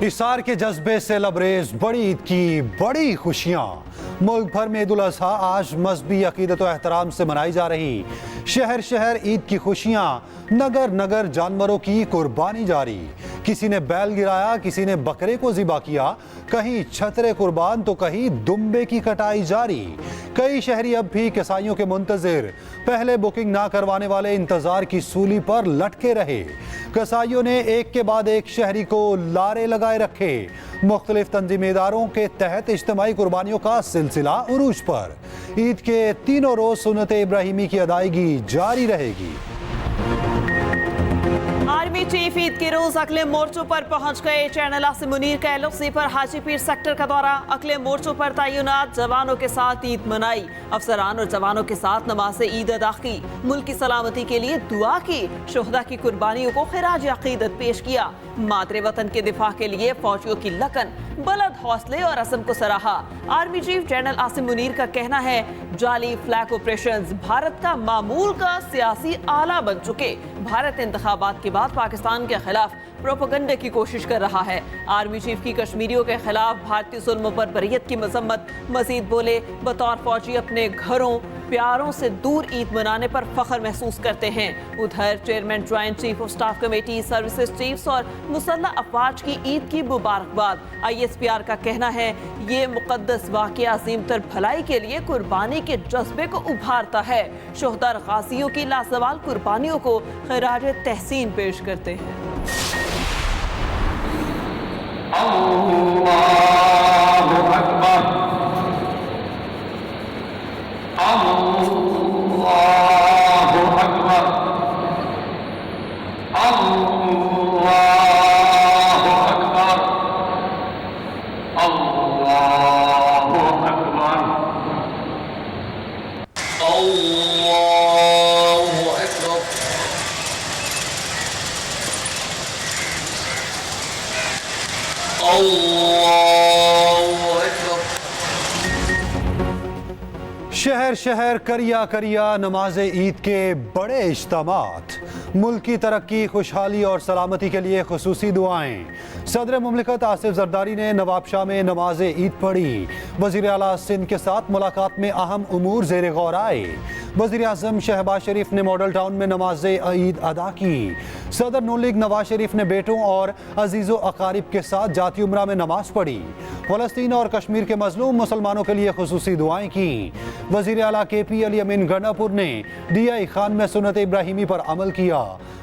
इसार के जज्बे से लबरेज बड़ी ईद की बड़ी खुशियां। मुल्क भर में ईद उल अज़हा आज मजहबी अकीदत व एहतराम से मनाई जा रही। शहर शहर ईद की खुशियां, नगर नगर जानवरों की कुर्बानी जारी। किसी ने बैल गिराया, किसी ने बकरे को ज़िबा किया, कहीं छतरे कुर्बान तो कहीं दुम्बे की कटाई जारी। कई शहरी अब भी कसाईयों के मुंतज़िर, पहले बुकिंग ना करवाने वाले इंतजार की सूली पर लटके रहे। कसाईयों ने एक के बाद एक शहरी को लारे लगाए रखे। मुख्तलिफ तंजीमी इदारों के तहत इज्तिमाई कुर्बानियों का सिलसिला उरूज पर। ईद के तीनों रोज सुन्नत इब्राहिमी की अदायगी जारी रहेगी। आर्मी चीफ ईद के रोज अगले मोर्चों पर पहुंच गए। चैनल आसिम मुनीर का LOC पर हाजीपीर सेक्टर का दौरा। अगले मोर्चों पर तैनात जवानों के साथ ईद मनाई। अफसरान और जवानों के साथ नमाज ईद अदा की। मुल्क की सलामती के लिए दुआ की। शुहदा की कुर्बानियों को खिराज अकीदत पेश किया। मातरे वतन के दिफा के लिए फौजियों की लगन, बुलंद हौसले और असम को सराहा। Army chief general Asim Munir का कहना है, जाली फ्लैग ऑपरेशंस भारत का मामूल का सियासी आला बन चुके। भारत इंतखाबात के बाद पाकिस्तान के खिलाफ प्रोपेगेंडा की कोशिश कर रहा है। आर्मी चीफ की कश्मीरियों के खिलाफ भारतीय जुल्म पर बरियत की मजम्मत। मजीद बोले, बतौर फौजी अपने घरों प्यारों से दूर ईद मनाने पर फख्र महसूस करते हैं। उधर chairman joint chief of staff committee, services chiefs और मुसल्लह अफवाज की ईद की मुबारकबाद। ISPR का कहना है, ये मुकद्दस वाक़या अज़ीम तर भलाई के लिए कुर्बानी के जज्बे को उभारता है। शोहदा गाज़ियों की लाजवाल कुर्बानियों को खिराज तहसीन पेश करते हैं। अल्लाहु अकबर, अल्लाहु अकबर, अल्लाहु अकबर, अल्लाहु अकबर, अल्लाहु अकबर, अल्लाहु अकबर। शहर शहर करिया करिया नमाज ईद के बड़े इज्तिमात। मुल्क की तरक्की, खुशहाली और सलामती के लिए खुसूसी दुआएं। सदर मुमलिकत आसिफ जरदारी ने नवाबशाह में नमाज ईद पढ़ी। वज़ीर आला सिंध के साथ मुलाकात में अहम उमूर ज़ेर गौर आए। वज़ीर आज़म शहबाज शरीफ ने मॉडल टाउन में नमाज ईद अदा की। सदर नून लीग नवाज शरीफ ने बेटों और अजीज़ो अकारिब के साथ जाती उम्रा में नमाज पढ़ी। फ़लस्तीन और कश्मीर के मजलूम मुसलमानों के लिए खुसूसी दुआएं की। वज़ीर आला KP अली अमीन गंडापुर ने DI खान में सुन्नत इब्राहिमी पर अमल किया।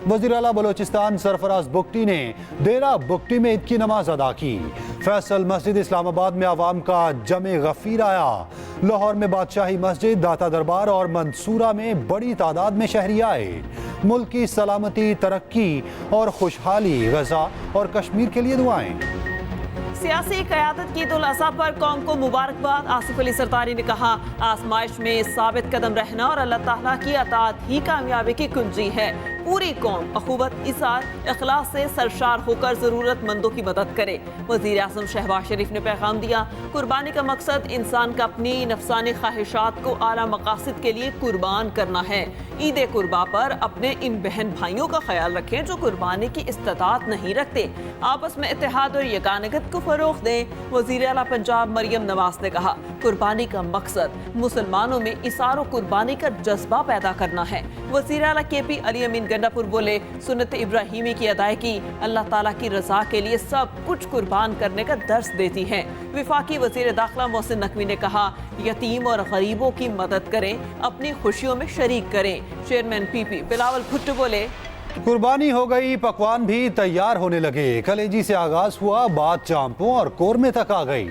वज़ीर आला बलोचिस्तान सरफराज बुगटी ने डेरा बुगटी में ईद की नमाज अदा की। फैसल मस्जिद इस्लामाबाद में आवाम का जमे गफीर आया। लाहौर में बादशाही मस्जिद, दाता दरबार और मंसूरा में बड़ी तादाद में शहरी आए। मुल्क की सलामती, तरक्की और खुशहाली, गजा और कश्मीर के लिए दुआएं। सियासी क़यादत की ईद उल अज़हा पर कौम को मुबारकबाद। आसिफ अली सरदारी ने कहा, आजमाइश में साबित कदम रहना और अल्लाह ताला की अताअत ही कामयाबी की कुंजी है। पूरी कौम अखुवत, इसार, इखलास से सरशार होकर ज़रूरतमंदों की मदद करे। वज़ीर आज़म शहबाज शरीफ ने पैगाम दिया, कुर्बानी का मकसद इंसान का अपनी नफसानी ख्वाहिशात को आला मकासद के लिए कुर्बान करना है। ईद कुर्बा पर अपने इन बहन भाइयों का ख्याल रखें जो कुर्बानी की इस्तिताअत नहीं रखते। आपस में इत्तेहाद और यगानगत को फरोग़ दें। वज़ीर आला पंजाब मरियम नवाज ने कहा, कुर्बानी का मकसद मुसलमानों में इसार और कुर्बानी का जज्बा पैदा करना है। वज़ीर आला KP अली अमीन गंडापुर बोले, सुन्नत इब्राहिमी की अदायगी अल्लाह ताला की रज़ा के लिए सब कुछ कुर्बान करने का दर्स देती है। विफाकी वज़ीर दाखिला मोहसिन नकवी ने कहा, यतीम और गरीबों की मदद करें, अपनी खुशियों में शरीक करें। चेयरमैन PP बिलावल भुट्टो बोले, कुर्बानी हो गई, पकवान भी तैयार होने लगे। कलेजी से आगाज हुआ, बात चांपों और कोरमे तक आ गई।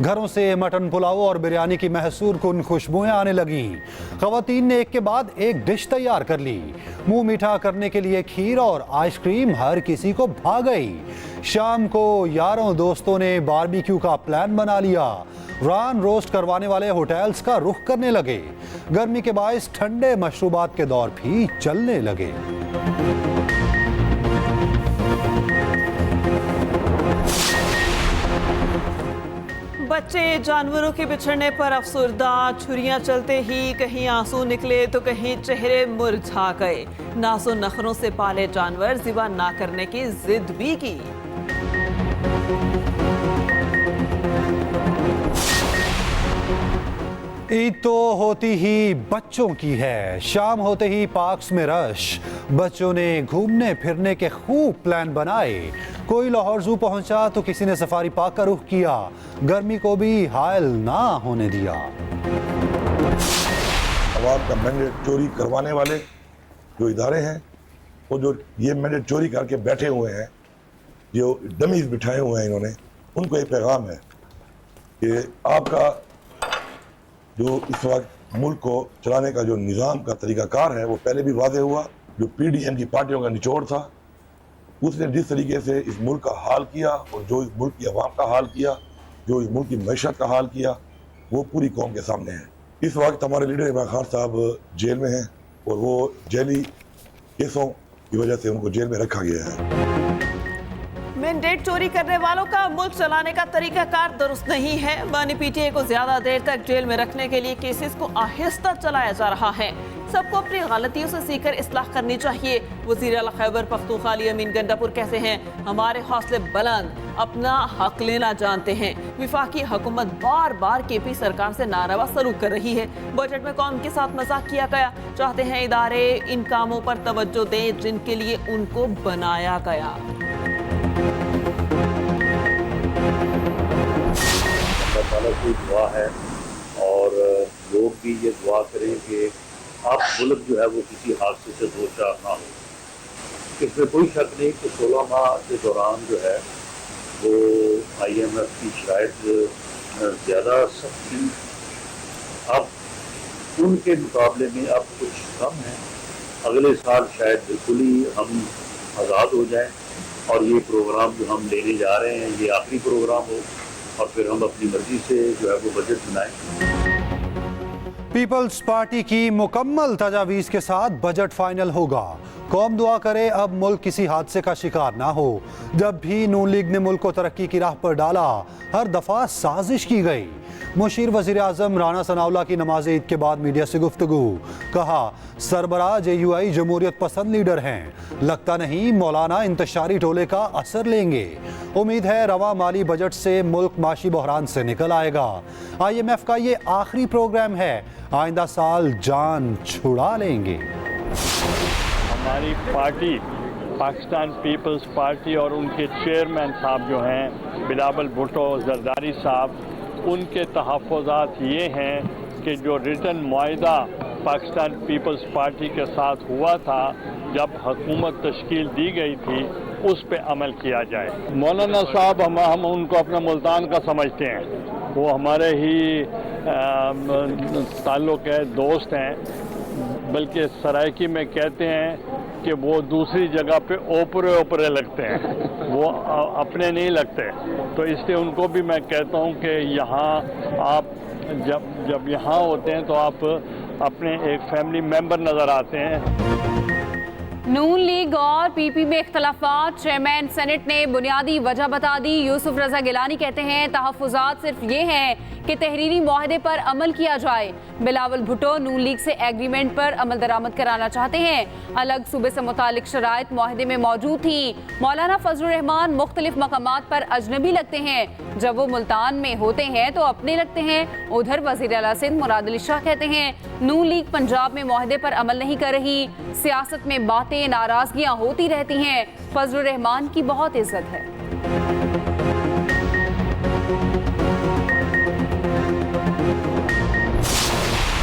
घरों से मटन पुलाव और बिरयानी की महसूर कुन खुशबुएं आने लगी। खवातीन ने एक के बाद एक डिश तैयार कर ली। मुंह मीठा करने के लिए खीर और आइसक्रीम हर किसी को भा गई। शाम को यारों दोस्तों ने बारबेक्यू का प्लान बना लिया। रान रोस्ट करवाने वाले होटल्स का रुख करने लगे। गर्मी के बायस ठंडे मशरूबात के दौर भी चलने लगे। बच्चे जानवरों के बिछड़ने पर अफसुर्दा। छुरियां चलते ही कहीं आंसू निकले तो कहीं चेहरे मुरझा गए। नाज़ो नखरों से पाले जानवर ज़िबा ना करने की जिद भी की। ईद तो होती ही बच्चों की है। शाम होते ही पार्क्स में रश, बच्चों ने घूमने फिरने के खूब प्लान बनाए। कोई लाहौर जू पहुंचा तो किसी ने सफारी पार्क का रुख किया। गर्मी को भी हायल ना होने दिया। अवाम का मैंडेट चोरी करवाने वाले जो इदारे हैं, वो जो ये मैंडेट चोरी करके बैठे हुए हैं, जो डमीज बिठाए हुए हैं इन्होंने, उनको एक पैगाम है कि आपका जो इस वक्त मुल्क को चलाने का जो निज़ाम का तरीक़ाकार है वो पहले भी वाज़ेह हुआ। जो PDM की पार्टियों का निचोड़ था, उसने जिस तरीके से इस मुल्क का हाल किया और जो इस मुल्क की आवाम का हाल किया, जो इस मुल्क की मईशत का हाल किया, वो पूरी कौम के सामने है। इस वक्त हमारे लीडर इमरान खान साहब जेल में हैं और वो जेली केसों की वजह से उनको जेल में रखा गया है। मैंडेट चोरी करने वालों का मुल्क चलाने का तरीकाकार दुरुस्त नहीं है। बानी PTA को ज्यादा देर तक जेल में रखने के लिए केसेस को आहिस्ता चलाया जा रहा है। सबको अपनी गलतियों से सीखकर इस्लाह करनी चाहिए। वज़ीर आला खैबर पख्तूनख्वा अली अमीन गंडापुर कहते हैं, हमारे हौसले बुलंद, अपना हक लेना जानते हैं। विफाकी हुकूमत बार बार KP सरकार से नारवा सलूक कर रही है। बजट में कौम के साथ मजाक किया गया। चाहते हैं इदारे इन कामों पर तवज्जो दें जिनके लिए उनको बनाया गया। ताला की दुआ है और लोग भी ये दुआ करें कि आप मुल्क जो है वो किसी हादसे से दो चार ना हो। इसमें कोई शक नहीं कि 16 माह के दौरान जो है वो IMF की शराइत ज़्यादा सख्त थी। अब उनके मुकाबले में अब कुछ कम है। अगले साल शायद बिल्कुल ही हम आज़ाद हो जाएं और ये प्रोग्राम जो हम लेने जा रहे हैं ये आखिरी प्रोग्राम हो और फिर हम अपनी मर्जी से जो है वो बजट बनाएं। पीपल्स पार्टी की मुकम्मल तजावीज़ के साथ बजट फाइनल होगा। कौम दुआ करे अब मुल्क किसी हादसे का शिकार ना हो। जब भी नून लीग ने मुल्क को तरक्की की राह पर डाला, हर दफा साजिश की गई। मुशीर वज़ीर आज़म राना सनाउल्लाह की नमाज ईद के बाद मीडिया से गुफ्तगू, कहा सरबराह JUI जमहूरियत पसंद लीडर हैं, लगता नहीं मौलाना इंतशारी टोले का असर लेंगे। उम्मीद है रवा माली बजट से मुल्क माशी बहरान से निकल आएगा। IMF का ये आखिरी प्रोग्राम है, आइंदा साल जान छुड़ा लेंगे। हमारी पार्टी पाकिस्तान पीपल्स पार्टी और उनके चेयरमैन साहब जो हैं बिलावल भुट्टो जरदारी साहब, उनके तहफ़्फ़ुज़ात ये हैं कि जो रिटन मुआहिदा पाकिस्तान पीपल्स पार्टी के साथ हुआ था जब हुकूमत तश्कील दी गई थी, उस पे अमल किया जाए। मौलाना साहब हम उनको अपना मुल्तान का समझते हैं। वो हमारे ही ताल्लुक़ है, दोस्त हैं। बल्कि सराइकी में कहते हैं कि वो दूसरी जगह पे ओपरे लगते हैं, वो अपने नहीं लगते। तो इसलिए उनको भी मैं कहता हूँ कि यहाँ आप जब यहाँ होते हैं तो आप अपने एक फैमिली मेंबर नज़र आते हैं। नून लीग और PP में इख्तलाफात, चेयरमैन सेनेट ने बुनियादी वजह बता दी। यूसुफ रजा गिलानी कहते हैं तहफ़्फ़ुज़ात सिर्फ ये हैं कि तहरीरी मुआहदे पर अमल किया जाए। बिलावल भुट्टो नून लीग से एग्रीमेंट पर अमल दरामद कराना चाहते हैं। अलग सूबे से मुतालिक शराइत मुआहदे में मौजूद थी। मौलाना फजलुर रहमान मुख्तलिफ मकामात पर अजनबी लगते हैं, जब वो मुल्तान में होते हैं तो अपने लगते हैं। उधर वज़ीर आला सिंध मुराद अली शाह कहते हैं नून लीग पंजाब में मुआहदे पर अमल नहीं कर रही, सियासत में बातें नाराजगियां होती रहती हैं, फजलुर रहमान की बहुत इज्जत है।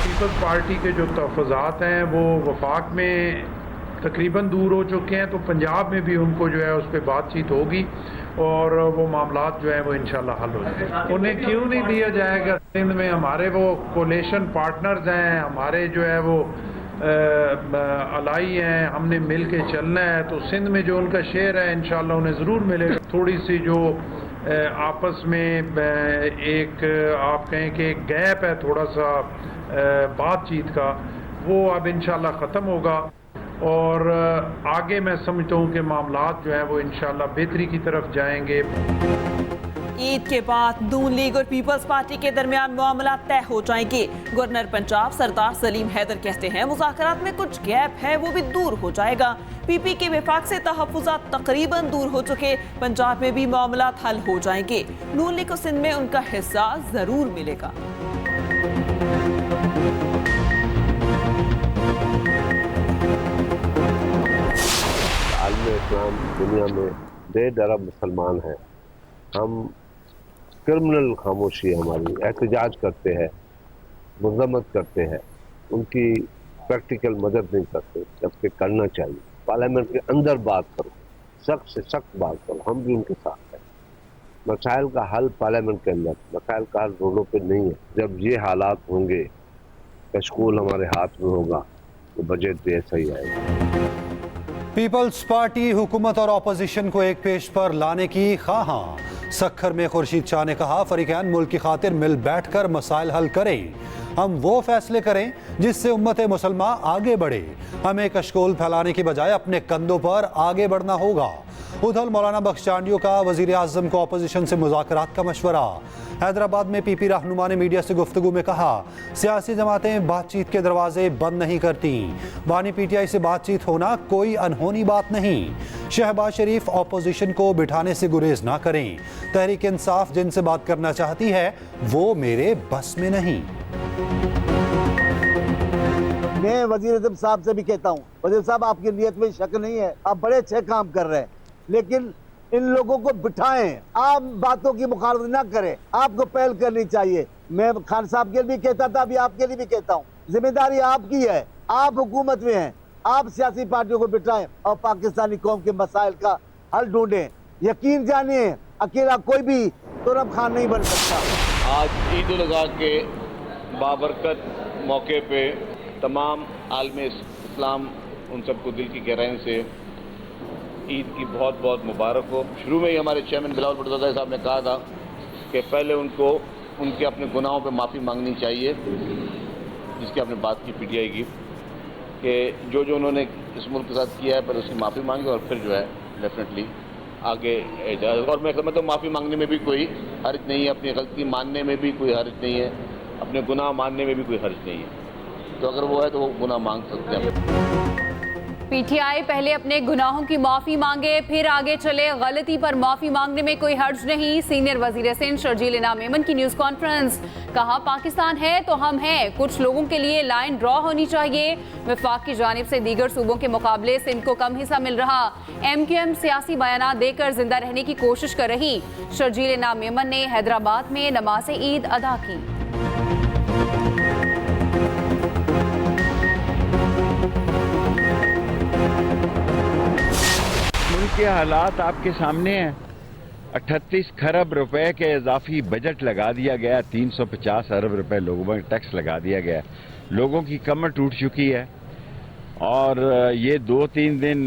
पीपल्स पार्टी के जो तहफ़्फ़ुज़ात हैं वो वफाक में तकरीबन दूर हो चुके हैं, तो पंजाब में भी उनको जो है उस पर बातचीत होगी और वो मामलात जो है वो इंशाल्लाह हल हो जाएंगे। उन्हें क्यों नहीं दिया जाएगा? सिंध में हमारे वो कोलेशन पार्टनर्स हैं, हमारे जो है वो अलाई हैं, हमने मिल के चलना है। तो सिंध में जो उनका शेयर है इंशाल्लाह उन्हें ज़रूर मिलेगा। थोड़ी सी जो आपस में एक आप कहें कि एक गैप है थोड़ा सा बातचीत का, वो अब इंशाल्लाह ख़त्म होगा और आगे मैं समझता हूँ कि मामलात जो है वो इंशाल्लाह बेहतरी की तरफ जाएंगे। ईद के बाद नून लीग और पीपल्स पार्टी के दरमियान मामला तय हो जाएंगे। गवर्नर पंजाब सरदार सलीम हैदर कहते हैं मुज़ाकरात में कुछ गैप है वो भी दूर हो जाएगा। पीपी के विफाक से तहफ़्फ़ुज़ात तकरीबन दूर हो चुके, पंजाब में भी मामला हल हो जाएंगे। नून लीग को सिंध में उनका हिस्सा जरूर मिलेगा। आलम इस्लाम दुनिया में 1.5 अरब मुसलमान हैं। हम क्रिमिनल खामोशी हमारी एहतजाज करते हैं, मजम्मत करते हैं, उनकी प्रैक्टिकल मदद नहीं करते, जबकि करना चाहिए। पार्लियामेंट के अंदर बात करो, सख्त से सख्त बात करो, हम भी उनके साथ हैं। मसाइल का हल पार्लियामेंट के अंदर, मसाइल का हल रोडों पे नहीं है। जब ये हालात होंगे, कशकोल हमारे हाथ में होगा, तो बजट भी ऐसा ही आएगा। पीपल्स पार्टी हुकूमत और अपोजिशन को एक पेश पर लाने की ख़्वाहां। सखर में खुर्शीद शाह ने कहा फरीकैन मुल्क की खातिर मिल बैठ कर मसाइल हल करें। हम वो फैसले करें जिससे उम्मत मुसलमा आगे बढ़े। हमें कशकोल फैलाने की बजाय अपने कंधों पर आगे बढ़ना होगा। उधर मौलाना बख्शचांडियों का वज़ीर आज़म को अपोजिशन से मुज़ाकरात का मशवरा। हैदराबाद में पीपी रहनुमा ने मीडिया से गुफ्तगू में कहा सियासी जमातें बातचीत के दरवाजे बंद नहीं करती। बानी पीटीआई से बातचीत होना कोई अनहोनी बात नहीं। शहबाज शरीफ अपोजिशन को बिठाने से गुरेज ना करें। तहरीक इंसाफ जिनसे बात करना चाहती है वो मेरे बस में नहीं। मैं वज़ीर आज़म साहब से भी कहता हूँ, वज़ीर साहब आपकी नीयत में शक नहीं है, आप बड़े अच्छे काम कर रहे हैं, लेकिन इन लोगों को बिठाएं, आप बातों की मुखालफत ना करें, आपको पहल करनी चाहिए। मैं खान साहब के लिए भी कहता था, अभी आपके लिए भी कहता हूँ, जिम्मेदारी आपकी है, आप हुकूमत में हैं, आप सियासी पार्टियों को बिठाएं और पाकिस्तानी कौम के मसाइल का हल ढूंढें। यकीन जानिए अकेला कोई भी तुरब खान नहीं बन सकता। आज ईद उल अज़हा के बाबरकत मौके पे तमाम आलम इस्लाम उन सबको दिल की गहराई से ईद की बहुत बहुत मुबारक हो। शुरू में ही हमारे चेयरमैन बिलावल भुट्टो साहब ने कहा था कि पहले उनको उनके अपने गुनाहों पे माफ़ी मांगनी चाहिए, जिसकी आपने बात की पीटीआई की, कि जो जो उन्होंने इस मुल्क के साथ किया है पर उसकी माफ़ी मांगे और फिर जो है डेफिनेटली आगे जाए। और मैं समझता हूँ माफ़ी मांगने में भी कोई हर्ज नहीं है, अपनी गलती मानने में भी कोई हर्ज नहीं है, अपने गुनाह मानने में भी कोई हर्ज नहीं है। तो अगर वो है तो वो गुनाह मांग सकते हैं। पीटीआई पहले अपने गुनाहों की माफी मांगे फिर आगे चले, गलती पर माफी मांगने में कोई हर्ज नहीं। सीनियर वजीर सिंध शर्जील इनाम मेमन की न्यूज कॉन्फ्रेंस। कहा पाकिस्तान है तो हम हैं, कुछ लोगों के लिए लाइन ड्रॉ होनी चाहिए। वफाक की जानिब से दीगर सूबों के मुकाबले सिंध को कम हिस्सा मिल रहा। MQM सियासी बयानात देकर जिंदा रहने की कोशिश कर रही। शर्जील इनाम मेमन ने हैदराबाद में नमाज ईद अदा की। के हालात आपके सामने हैं। 38 खरब रुपए के इजाफी बजट लगा दिया गया, 350 अरब रुपए लोगों पर टैक्स लगा दिया गया। लोगों की कमर टूट चुकी है और ये 2-3 दिन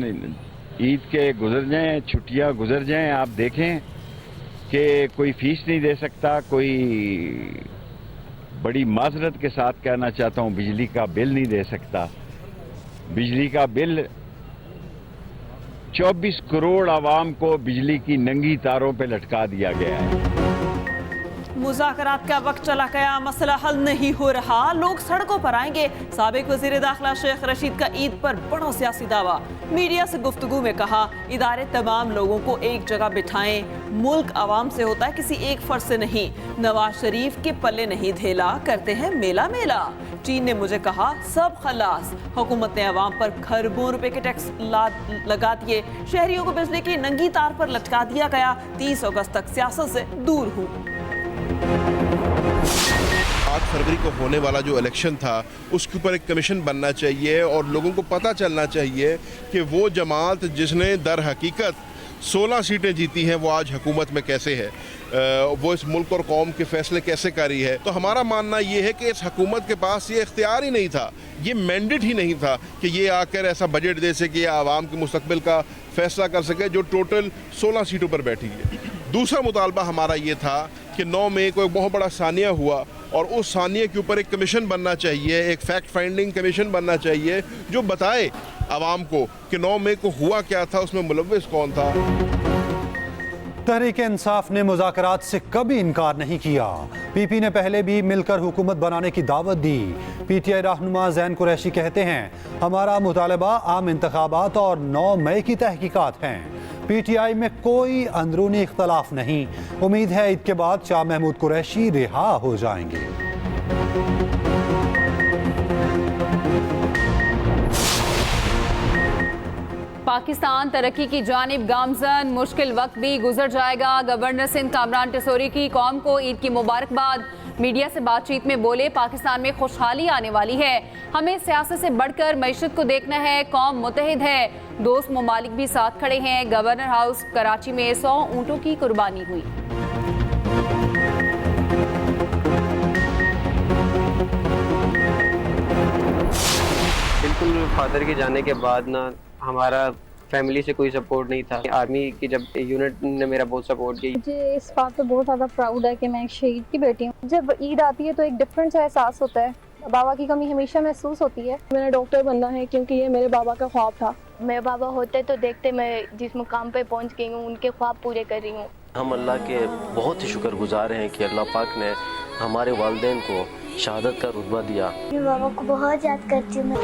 ईद के गुजर जाएं, छुट्टियां गुजर जाएं, आप देखें कि कोई फीस नहीं दे सकता, कोई बड़ी माजरत के साथ कहना चाहता हूं बिजली का बिल नहीं दे सकता। बिजली का बिल 24 करोड़ आवाम को बिजली की नंगी तारों पे लटका दिया गया है। मुज़ाकरात का वक्त चला गया, मसला हल नहीं हो रहा, लोग सड़कों पर आएंगे। साबिक वज़ीर दाखिला शेख रशीद का ईद पर बड़ा सियासी दावा। मीडिया से गुफ्तगू में कहा इदारे तमाम लोगों को एक जगह बिठाएं, मुल्क आवाम से होता है किसी एक फर्द से नहीं। नवाज शरीफ के पल्ले नहीं धेला, करते हैं मेला मेला। चीन ने मुझे कहा सब खलास। हुकूमत ने आवाम पर खरबों रुपए के टैक्स लगा दिए। शहरियों को बिजली की नंगी तार पर लटका दिया गया। 30 अगस्त तक सियासत से दूर हूँ। 8 फरवरी को होने वाला जो इलेक्शन था उसके ऊपर एक कमीशन बनना चाहिए और लोगों को पता चलना चाहिए कि वो जमात जिसने दर हकीकत 16 सीटें जीती हैं वो आज हुकूमत में कैसे है, वो इस मुल्क और कौम के फैसले कैसे कर रही है। तो हमारा मानना ये है कि इस हुकूमत के पास ये इख्तियार ही नहीं था, ये मैंडेट ही नहीं था कि ये आकर ऐसा बजट दे सके या आवाम के मुस्तकबिल का फैसला कर सके जो टोटल 16 सीटों पर बैठी है। दूसरा मुतालबा हमारा ये था कि 9 मई को एक बहुत बड़ा सानिया हुआ और उस सानिया के ऊपर एक कमीशन बनना चाहिए, एक फैक्ट फाइंडिंग कमीशन बनना चाहिए जो बताए आवाम को कि 9 मई को हुआ क्या था, उसमें मुलव्विस कौन था। تحریک انصاف نے مذاکرات سے کبھی انکار نہیں کیا. پی پی نے پہلے بھی مل کر حکومت بنانے کی دعوت دی. پی ٹی آئی رہنما زین قریشی کہتے ہیں ہمارا مطالبہ عام انتخابات اور 9 مئی کی تحقیقات ہیں. پی ٹی آئی میں کوئی اندرونی اختلاف نہیں. امید ہے عید کے بعد شاہ محمود قریشی رہا ہو جائیں گے. پاکستان ترقی کی جانب گامزن، مشکل وقت بھی گزر جائے گا. گورنر سندھ کامران ٹیسوری کی قوم کو عید کی مبارکباد. میڈیا سے بات چیت میں بولے پاکستان میں خوشحالی آنے والی ہے. ہمیں سیاست سے بڑھ کر معیشت کو دیکھنا ہے. قوم متحد ہے. دوست ممالک بھی ساتھ کھڑے ہیں. گورنر ہاؤس کراچی میں 100 اونٹوں کی قربانی ہوئی. بالکل فادر کے جانے کے بعد نا ہمارا فیملی سے کوئی سپورٹ نہیں تھا. آرمی کی جب یونٹ نے میرا بہت سپورٹ کی. مجھے اس بات پہ بہت زیادہ پراؤڈ ہے کہ میں ایک شہید کی بیٹی ہوں. جب عید آتی ہے تو ایک ڈفرینٹ سا احساس ہوتا ہے. بابا کی کمی ہمیشہ محسوس ہوتی ہے. میں نے ڈاکٹر بننا ہے کیونکہ یہ میرے بابا کا خواب تھا. میرے بابا ہوتے تو دیکھتے میں جس مقام پہ پہنچ گئی ہوں ان کے خواب پورے کر رہی ہوں. ہم اللہ کے بہت ہی شکر گزار ہیں کہ اللہ پاک نے ہمارے والدین کو شہادت کا رتبہ دیا. میں بابا کو بہت یاد کرتی ہوں.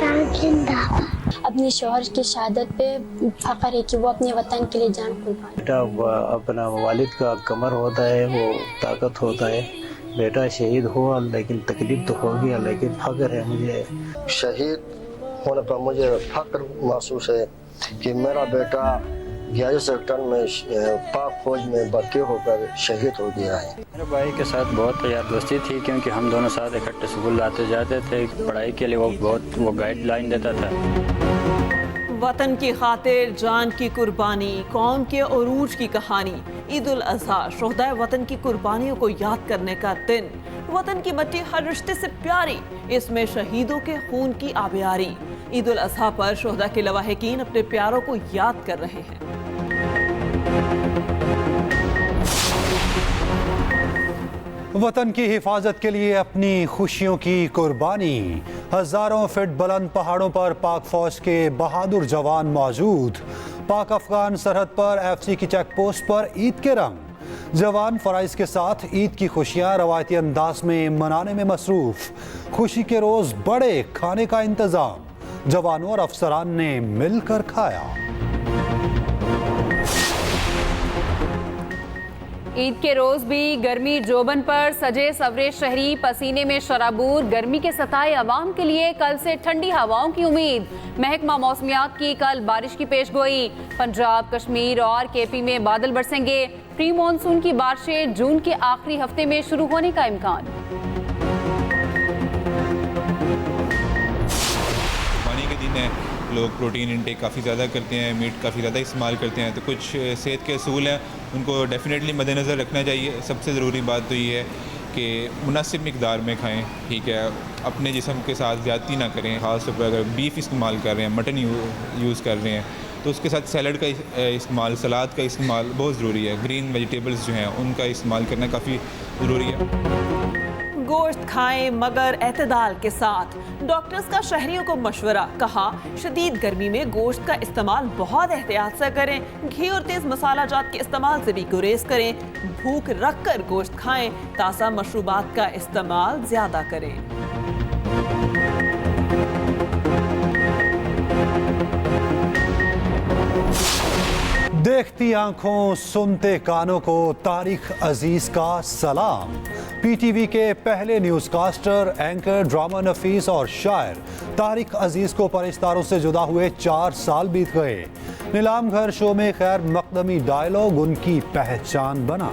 اپنے شوہر کی شہادت پہ فخر ہے کہ وہ اپنے وطن کے لیے جان قربان. بیٹا اپنا والد کا کمر ہوتا ہے، وہ طاقت ہوتا ہے. بیٹا شہید ہوا لیکن تکلیف تو ہو گیا، لیکن فخر ہے مجھے. شہید ہونے پر مجھے فخر محسوس ہے کہ میرا بیٹا 11 سیکٹر میں پاک فوج میں بھرتی ہو کر شہید ہو گیا ہے. میرے بھائی کے ساتھ بہت یار دوستی تھی کیونکہ ہم دونوں ساتھ اکٹھے اسکول آتے جاتے تھے. پڑھائی کے لیے وہ گائیڈ لائن دیتا تھا. وطن کی خاطر جان کی قربانی، قوم کے عروج کی کہانی. عید الاضحیٰ شہدائے وطن کی قربانیوں کو یاد کرنے کا دن. وطن کی مٹی ہر رشتے سے پیاری، اس میں شہیدوں کے خون کی آبیاری. عید الاضحیٰ پر شہداء کے لواحقین اپنے پیاروں کو یاد کر رہے ہیں. وطن کی حفاظت کے لیے اپنی خوشیوں کی قربانی. ہزاروں فٹ بلند پہاڑوں پر پاک فوج کے بہادر جوان موجود. پاک افغان سرحد پر ایف سی کی چیک پوسٹ پر عید کے رنگ. جوان فرائض کے ساتھ عید کی خوشیاں روایتی انداز میں منانے میں مصروف. خوشی کے روز بڑے کھانے کا انتظام. جوانوں اور افسران نے مل کر کھایا. عید کے روز بھی گرمی جوبن پر سجے سورے شہری پسینے میں شرابور. گرمی کے ستائے عوام کے لیے کل سے ٹھنڈی ہواؤں کی امید. محکمہ موسمیات کی کل بارش کی پیش گوئی. پنجاب، کشمیر اور کے پی میں بادل برسیں گے. پری مانسون کی بارشیں جون کے آخری ہفتے میں شروع ہونے کا امکان. پانی کے دن ہے، لوگ پروٹین انٹیک کافی زیادہ کرتے ہیں، میٹ کافی زیادہ استعمال کرتے ہیں. تو کچھ صحت کے اصول ہیں ان کو ڈیفینیٹلی مد نظر رکھنا چاہیے. سب سے ضروری بات تو یہ ہے کہ مناسب مقدار میں کھائیں. ٹھیک ہے، اپنے جسم کے ساتھ زیادتی نہ کریں. خاص طور پر اگر بیف استعمال کر رہے ہیں، مٹن یوز کر رہے ہیں تو اس کے ساتھ سیلڈ کا استعمال، سلاد کا استعمال بہت ضروری ہے. گرین ویجیٹیبلز جو ہیں ان کا استعمال کرنا کافی ضروری ہے. گوشت کھائیں مگر اعتدال کے ساتھ. ڈاکٹرز کا شہریوں کو مشورہ. کہا شدید گرمی میں گوشت کا استعمال بہت احتیاط سے کریں. گھی اور تیز مسالہ جات کے استعمال سے بھی گریز کریں. بھوک رکھ کر گوشت کھائیں. تازہ مشروبات کا استعمال زیادہ کریں. دیکھتی آنکھوں سنتے کانوں کو طارق عزیز کا سلام. پی ٹی وی کے پہلے نیوز کاسٹر، اینکر، ڈرامہ نفیس اور شاعر طارق عزیز کو پرستاروں سے جدا ہوئے 4 سال بیت گئے. نیلام گھر شو میں خیر مقدمی ڈائلاگ ان کی پہچان بنا.